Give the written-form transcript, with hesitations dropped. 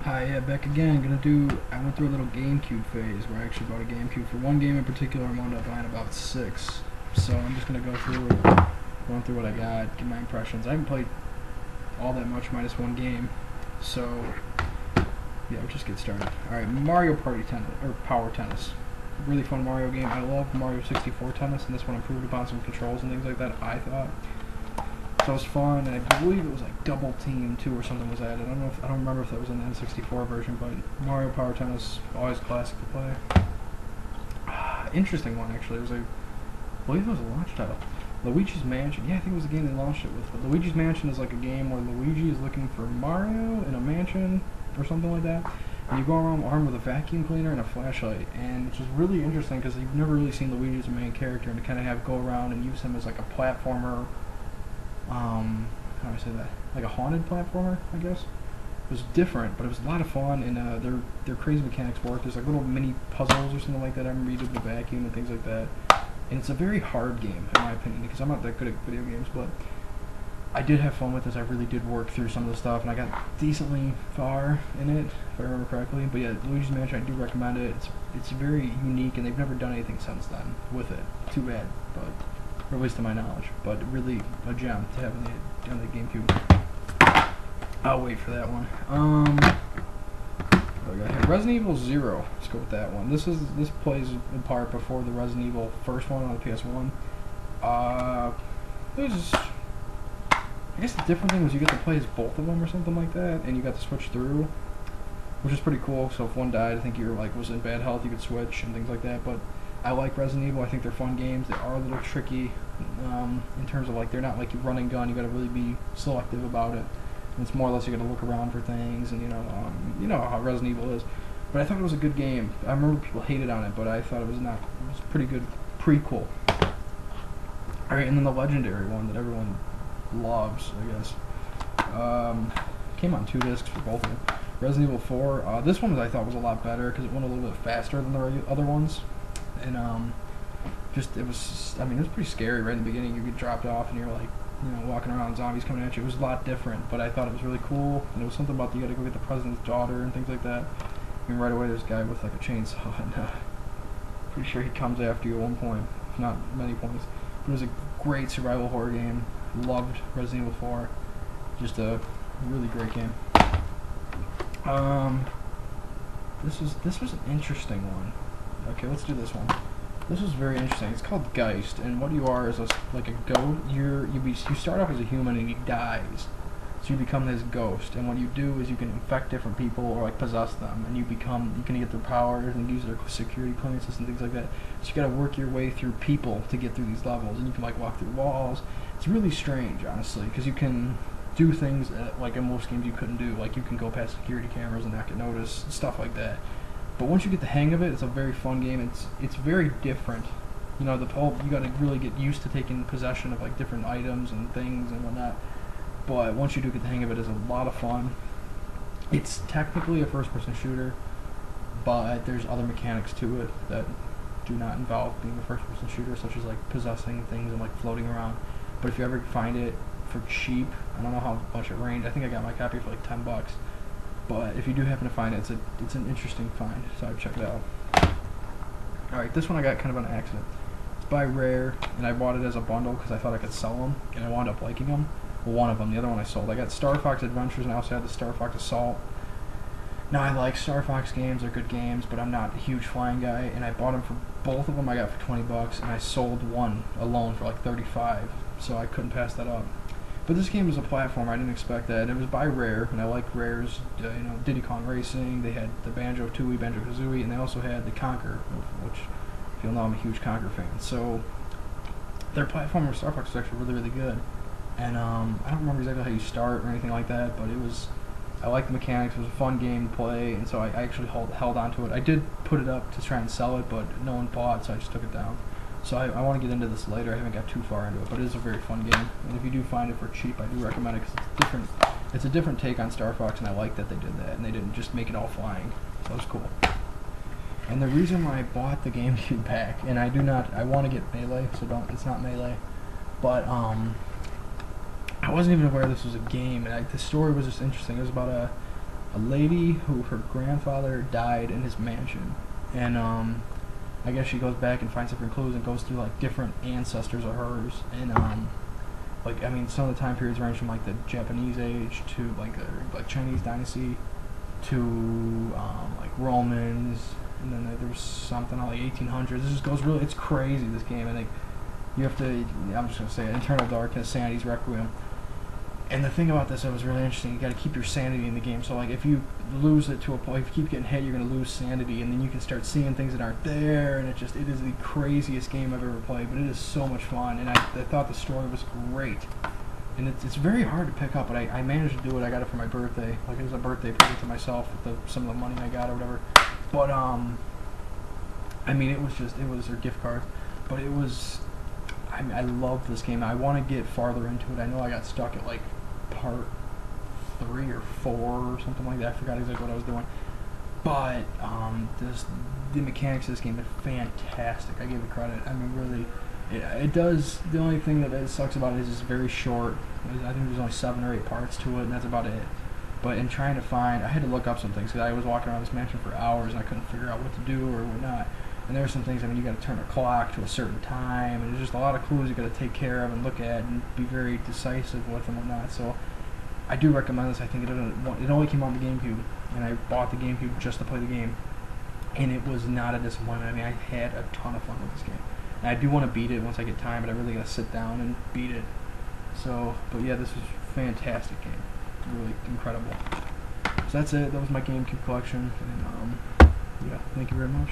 Hi, yeah, back again. I went through a little GameCube phase where I actually bought a GameCube. For one game in particular, I wound up buying about six. So I'm just gonna going through what I got, give my impressions. I haven't played all that much minus one game. So, yeah, we'll just get started. Alright, Mario Party Tennis, or Power Tennis. Really fun Mario game. I love Mario 64 Tennis, and this one improved upon some controls and things like that, I thought. So it was fun, and I believe it was like Double Team 2 or something was added. I don't remember if that was in the N64 version, but Mario Power Tennis, always classic to play. Interesting one, actually. I believe it was a launch title. Luigis Mansion. Yeah, I think it was the game they launched it with. But Luigi's Mansion is like a game where Luigi is looking for Mario in a mansion or something like that. And you go around armed with a vacuum cleaner and a flashlight. And it's just really interesting because you've never really seen Luigi as a main character, and to kind of go around and use him as like a platformer. How do I say that? Like a haunted platformer, I guess. It was different, but it was a lot of fun, and their crazy mechanics work. There's like little mini puzzles or something like that. I remember you did the vacuum and things like that. And it's a very hard game, in my opinion, because I'm not that good at video games, but I did have fun with this. I really did work through some of the stuff, and I got decently far in it, if I remember correctly. But yeah, Luigi's Mansion, I do recommend it. It's very unique, and they've never done anything since then with it. Too bad, but or at least to my knowledge. But really a gem to have in the GameCube. I'll wait for that one. Resident Evil 0. Let's go with that one. This plays in part before the Resident Evil first one on the PS1. I guess the different thing was you get to play as both of them or something like that, and you got to switch through, which is pretty cool. So if one died, I think you was in bad health, you could switch and things like that. But I like Resident Evil. I think they're fun games. They are a little tricky in terms of like they're not like you run and gun. You got to really be selective about it. And it's more or less you got to look around for things, and you know how Resident Evil is. But I thought it was a good game. I remember people hated on it, but I thought it was not. It was a pretty good prequel. All right, and then the legendary one that everyone loves, I guess. Came on 2 discs for both of them. Resident Evil 4. This one I thought was a lot better because it went a little bit faster than the other ones. And it was pretty scary right in the beginning. You get dropped off and you're like, walking around, zombies coming at you. It was a lot different, but I thought it was really cool. And it was something about you got to go get the president's daughter and things like that. And right away there's a guy with like a chainsaw, and pretty sure he comes after you at one point, if not many points. But it was a great survival horror game. Loved Resident Evil 4. Just a really great game. This was an interesting one. Okay, let's do this one. This was very interesting. It's called Geist, and what you are is like a ghost. You start off as a human and he dies, so you become this ghost. And what you do is you can infect different people or like possess them, and you can get their powers and use their security clearances and things like that. So you got to work your way through people to get through these levels, and you can like walk through walls. It's really strange, honestly, because you can do things that, like in most games you couldn't do. Like you can go past security cameras and not get noticed, stuff like that. But once you get the hang of it, it's a very fun game. It's very different. You got to really get used to taking possession of like different items and things and whatnot. But once you do get the hang of it, it's a lot of fun. It's technically a first-person shooter, but there's other mechanics to it that do not involve being a first-person shooter, such as like possessing things and like floating around. But if you ever find it for cheap, I don't know how much it ranged. I think I got my copy for like $10. But if you do happen to find it, it's an interesting find, so I'd check it out. Alright, this one I got kind of on accident. It's by Rare, and I bought it as a bundle because I thought I could sell them, and I wound up liking them. Well, one of them, the other one I sold. I got Starfox Adventures, and I also had the Starfox Assault. Now, I like Starfox games, they're good games, but I'm not a huge flying guy, and I bought them for both of them I got for $20, and I sold one alone for like $35, so I couldn't pass that up. But this game was a platform. I didn't expect that. And it was by Rare, and I like Rare's, Diddy Kong Racing. They had the Banjo-Tooie, Banjo-Kazooie, and they also had the Conker, which, if you'll know, I'm a huge Conker fan. So their platform with Star Fox was actually really, really good. And I don't remember exactly how you start or anything like that, but I liked the mechanics. It was a fun game to play, and so I actually held on to it. I did put it up to try and sell it, but no one bought, so I just took it down. So I want to get into this later. I haven't got too far into it, but it is a very fun game. And if you do find it for cheap, I do recommend it because it's different. It's a different take on Star Fox, and I like that they did that, and they didn't just make it all flying. So it was cool. And the reason why I bought the GameCube back, and I want to get Melee, so it's not Melee, but I wasn't even aware this was a game, and the story was just interesting. It was about a lady who her grandfather died in his mansion, and I guess she goes back and finds different clues and goes through like different ancestors of hers, and like I mean some of the time periods range from like the Japanese age to like the like Chinese dynasty to like Romans, and then there was something like 1800s. This just goes really, it's crazy, this game. I think you have to, I'm just gonna say it, Internal Darkness, Sanity's Requiem. And the thing about this that was really interesting, you got to keep your sanity in the game. So like if you lose it to a point, if you keep getting hit, you're gonna lose sanity, and then you can start seeing things that aren't there. And it is the craziest game I've ever played, but it is so much fun. And I thought the story was great. And it's very hard to pick up, but I managed to do it. I got it for my birthday. Like it was a birthday present to myself with some of the money I got or whatever. But I mean it was their gift card, but it was. I love this game. I want to get farther into it. I know I got stuck at like part 3 or 4 or something like that. I forgot exactly what I was doing. But the mechanics of this game are fantastic. I give it credit. I mean, really, it does. The only thing that it sucks about it is it's very short. I think there's only 7 or 8 parts to it, and that's about it. But in trying to find, I had to look up some things because I was walking around this mansion for hours and I couldn't figure out what to do or what not. And there are some things, I mean, you got to turn a clock to a certain time, and there's just a lot of clues you got to take care of and look at and be very decisive with and whatnot. So I do recommend this. I think it only came out on the GameCube, and I bought the GameCube just to play the game, and it was not a disappointment. I mean, I had a ton of fun with this game. And I do want to beat it once I get time, but I really got to sit down and beat it. So, but yeah, this was a fantastic game. Really incredible. So that's it. That was my GameCube collection, and yeah, thank you very much.